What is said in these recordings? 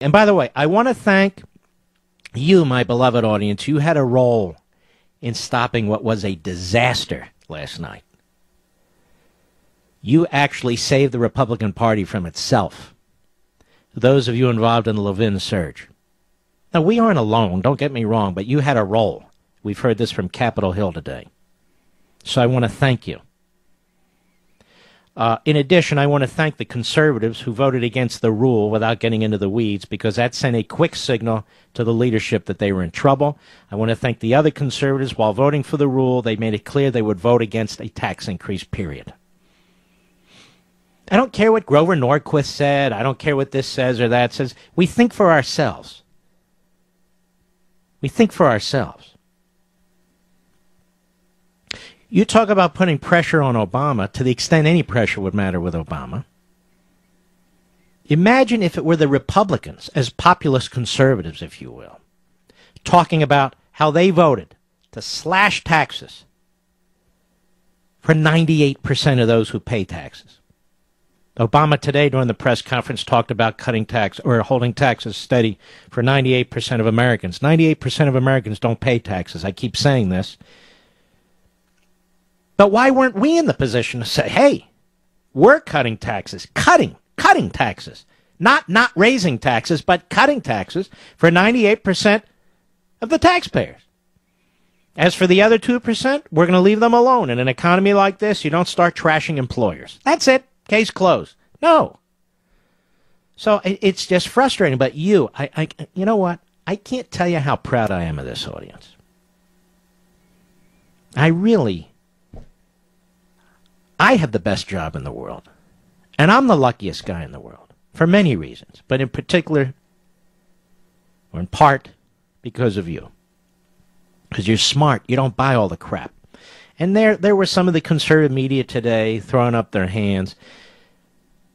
And by the way, I want to thank you, my beloved audience. You had a role in stopping what was a disaster last night. You actually saved the Republican Party from itself. Those of you involved in the Levin surge. Now, we aren't alone, don't get me wrong, but you had a role. We've heard this from Capitol Hill today. So I want to thank you. In addition, I want to thank the conservatives who voted against the rule without getting into the weeds, because that sent a quick signal to the leadership that they were in trouble. I want to thank the other conservatives. While voting for the rule, they made it clear they would vote against a tax increase, period. I don't care what Grover Norquist said. I don't care what this says or that says. We think for ourselves. We think for ourselves. You talk about putting pressure on Obama, to the extent any pressure would matter with Obama. Imagine if it were the Republicans, as populist conservatives, if you will, talking about how they voted to slash taxes for 98% of those who pay taxes. Obama today during the press conference talked about cutting tax or holding taxes steady for 98% of Americans. 98% of Americans don't pay taxes. I keep saying this. But why weren't we in the position to say, hey, we're cutting taxes, cutting taxes, not raising taxes, but cutting taxes for 98% of the taxpayers. As for the other 2%, we're going to leave them alone. In an economy like this, you don't start trashing employers. That's it. Case closed. No. So it's just frustrating. But you know what? I can't tell you how proud I am of this audience. I have the best job in the world. And I'm the luckiest guy in the world. For many reasons. But in particular, or in part, because of you. Because you're smart. You don't buy all the crap. And there were some of the conservative media today throwing up their hands.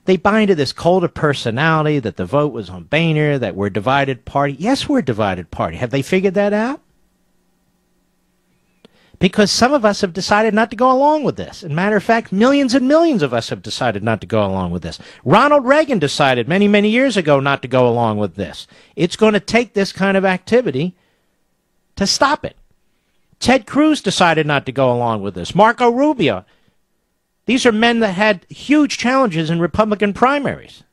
They buy into this cult of personality, that the vote was on Boehner, that we're a divided party. Yes, we're a divided party. Have they figured that out? Because some of us have decided not to go along with this. As a matter of fact, millions and millions of us have decided not to go along with this. Ronald Reagan decided many, many years ago not to go along with this. It's going to take this kind of activity to stop it. Ted Cruz decided not to go along with this. Marco Rubio. These are men that had huge challenges in Republican primaries.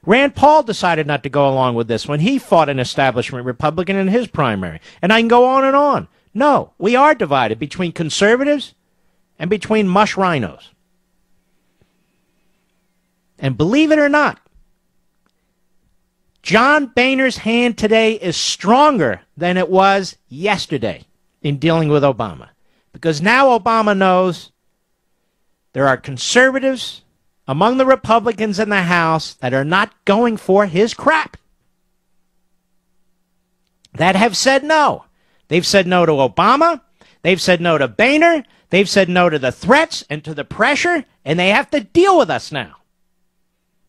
Rand Paul decided not to go along with this when he fought an establishment Republican in his primary. And I can go on and on. No, we are divided between conservatives and between mush rhinos. And believe it or not, John Boehner's hand today is stronger than it was yesterday in dealing with Obama. Because now Obama knows there are conservatives among the Republicans in the House that are not going for his crap. That have said no. They've said no to Obama. They've said no to Boehner. They've said no to the threats and to the pressure. And they have to deal with us now.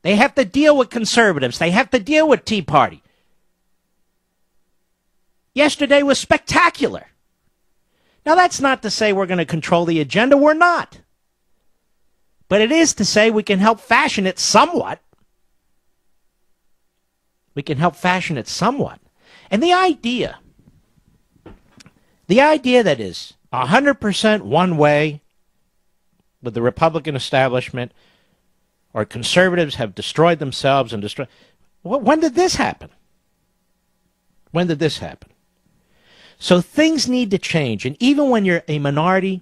They have to deal with conservatives. They have to deal with Tea Party. Yesterday was spectacular. Now, that's not to say we're going to control the agenda. We're not. But it is to say we can help fashion it somewhat. We can help fashion it somewhat. And the idea that is 100% one way with the Republican establishment, or conservatives have destroyed themselves and destroyed... When did this happen? When did this happen? So things need to change. And even when you're a minority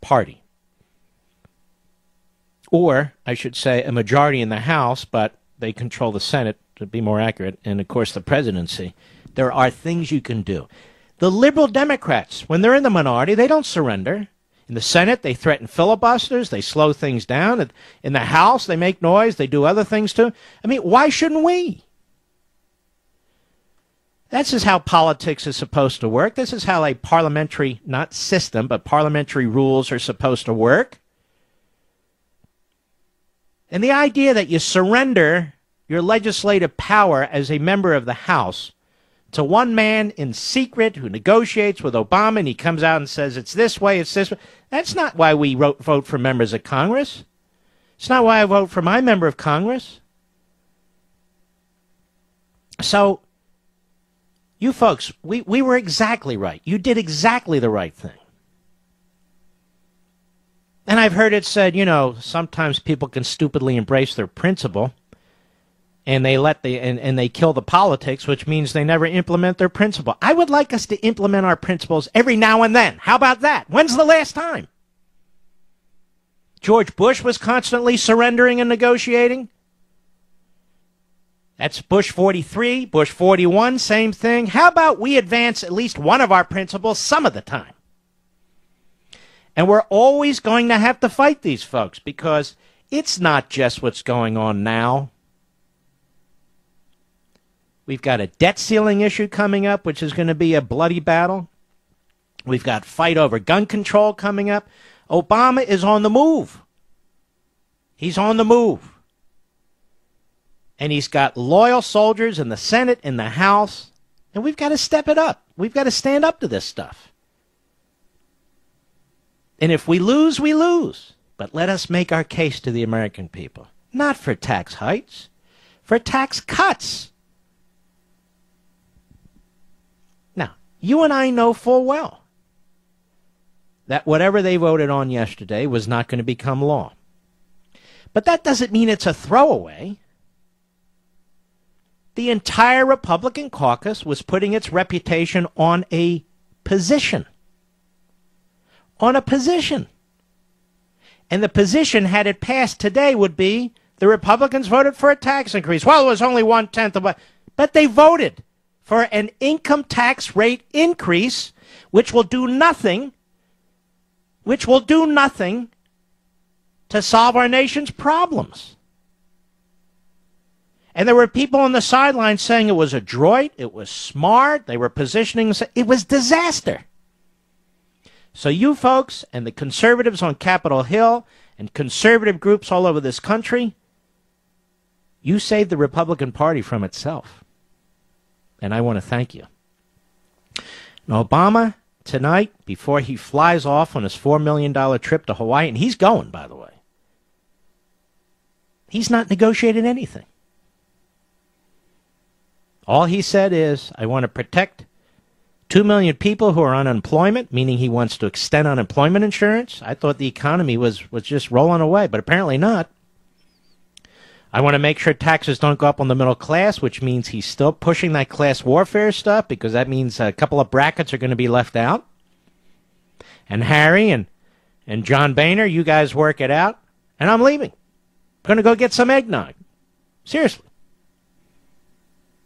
party, or I should say a majority in the House, but they control the Senate, to be more accurate, and of course the presidency, there are things you can do. The liberal Democrats, when they're in the minority, they don't surrender. In the Senate, they threaten filibusters. They slow things down. In the House, they make noise. They do other things too. I mean, why shouldn't we? This is how politics is supposed to work. This is how a parliamentary, not system, but parliamentary rules are supposed to work. And the idea that you surrender your legislative power as a member of the House to one man in secret who negotiates with Obama, and he comes out and says, it's this way, it's this way. That's not why we vote for members of Congress. It's not why I vote for my member of Congress. So, you folks, we were exactly right. You did exactly the right thing. And I've heard it said, sometimes people can stupidly embrace their principle and they and they kill the politics, which means they never implement their principle. I would like us to implement our principles every now and then. How about that? When's the last time? George Bush was constantly surrendering and negotiating. That's Bush 43, Bush 41, same thing. How about we advance at least one of our principles some of the time? And we're always going to have to fight these folks because it's not just what's going on now. We've got a debt ceiling issue coming up, which is going to be a bloody battle. We've got fight over gun control coming up. Obama is on the move. He's on the move. And he's got loyal soldiers in the Senate, in the House. And we've got to step it up. We've got to stand up to this stuff. And if we lose, we lose. But let us make our case to the American people. Not for tax hikes, for tax cuts. Now, you and I know full well that whatever they voted on yesterday was not going to become law. But that doesn't mean it's a throwaway. The entire Republican caucus was putting its reputation on a position. On a position. And the position, had it passed today, would be the Republicans voted for a tax increase. Well, it was only 1/10 of what, but they voted for an income tax rate increase, which will do nothing to solve our nation's problems. And there were people on the sidelines saying it was adroit, it was smart, they were positioning, it was disaster. So you folks and the conservatives on Capitol Hill and conservative groups all over this country, you saved the Republican Party from itself. And I want to thank you. And Obama, tonight, before he flies off on his $4 million trip to Hawaii, and he's going, by the way, he's not negotiated anything. All he said is, I want to protect 2 million people who are on unemployment, meaning he wants to extend unemployment insurance. I thought the economy was just rolling away, but apparently not. I want to make sure taxes don't go up on the middle class, which means he's still pushing that class warfare stuff, because that means a couple of brackets are going to be left out. And Harry and John Boehner, you guys work it out, and I'm leaving. I'm going to go get some eggnog. Seriously.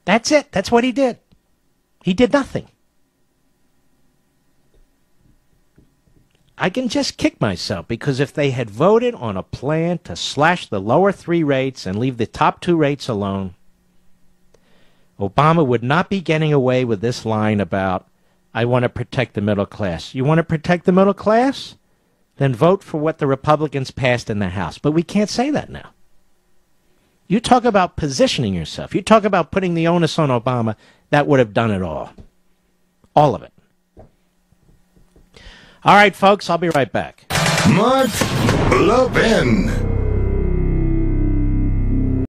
That's it. That's what he did. He did nothing. I can just kick myself, because if they had voted on a plan to slash the lower 3 rates and leave the top 2 rates alone, Obama would not be getting away with this line about, I want to protect the middle class. You want to protect the middle class? Then vote for what the Republicans passed in the House. But we can't say that now. You talk about positioning yourself. You talk about putting the onus on Obama. That would have done it all. All of it. All right, folks, I'll be right back. Mark Levin.